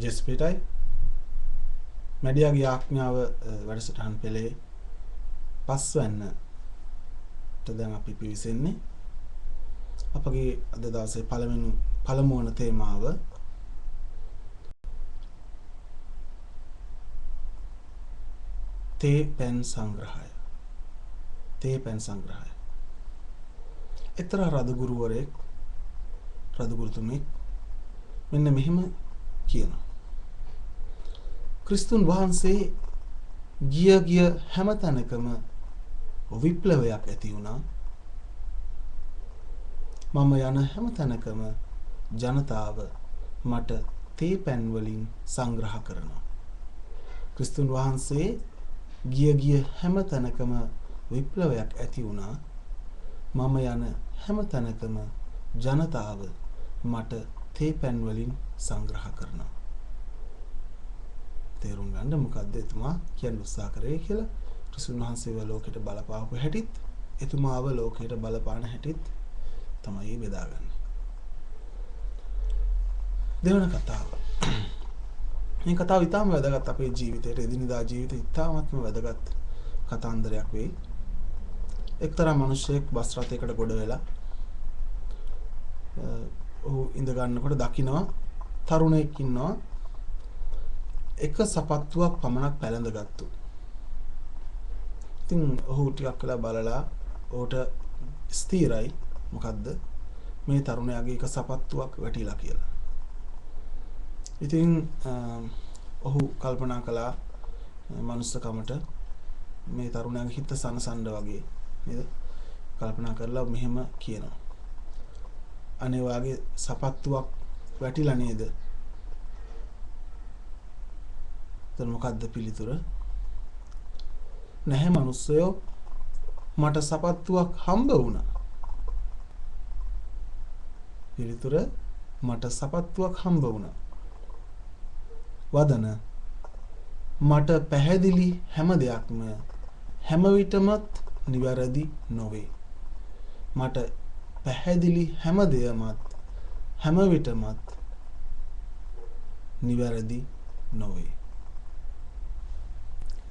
ජෙස්පිටයි මැඩියාගේ ආඥාව වැඩසටහන් පෙළේ පස්වැන්නට දැන් අපි පිවිසෙන්නේ. අපගේ අද දවසේ පළමු වන තේමාව තේ පැන් සංග්‍රහය. තේ පැන් සංග්‍රහය. එක්තරා රදගුරුතුමෙක් මෙන්න මෙහෙම කියනවා. ක්‍රිස්තුන් වහන්සේ ගිය හැම තැනකම විප්ලවයක් ඇති වුණා. මම යන හැම තැනකම ජනතාව මට තේ පැන් වලින් සංග්‍රහ කරනවා. ක්‍රිස්තුන් වහන්සේ ගිය හැම තැනකම විප්ලවයක් ඇති වුණා. මම යන හැම තැනකම ජනතාව මට තේ පැන් වලින් සංග්‍රහ කරනවා. තේරුම් ගන්න මොකද්ද එතුමා කියන්න උත්සාහ කරේ කියලා. ක්‍රිස්තුන් වහන්සේව ලෝකෙට බලපාපු හැටිත් එතුමාව ලෝකෙට බලපාන හැටිත් තමයි බෙදාගන්නේ. දෙවන කතාව. මේ කතාව ඉතාම වැදගත් අපේ ජීවිතේට, එදිනෙදා ජීවිතේ ඉතාමත්ම වැදගත් කතාන්දරයක් වෙයි. එක්තරා මිනිහෙක් බස් රථයකට ගොඩ වෙලා ඔහු ඉඳ ගන්නකොට දකිනවා තරුණයෙක් ඉන්නවා එක සපත්තුවක් පමණක් පැලඳගත්තු. ඉතින් ඔහු ටිකක් වෙලා බලලා ඔහුට ස්ථිරයි මොකද්ද මේ තරුණයාගේ එක සපත්තුවක් වැටිලා කියලා. ඉතින් ඔහු කල්පනා කළා මනුස්සකමට මේ තරුණයාගේ හිත සනසන්න වගේ නේද? කල්පනා කරලා මෙහෙම කියනවා. අනේ වාගේ සපත්තුවක් වැටිලා නේද? එතන මොකද්ද පිළිතුර? නැහැ මනුස්සයෝ, මට සපත්තුවක් හම්බ වුණා. පිළිතුර මට සපත්තුවක් හම්බ වුණා. වදන මට පැහැදිලි හැම දෙයක්ම හැම විටමත් නිවැරදි නොවේ. මට පැහැදිලි හැම දෙයක්මත් හැම විටමත් නිවැරදි නොවේ.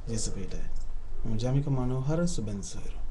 ජෙසපේට ජමික මනෝහර සුබෙන්සර්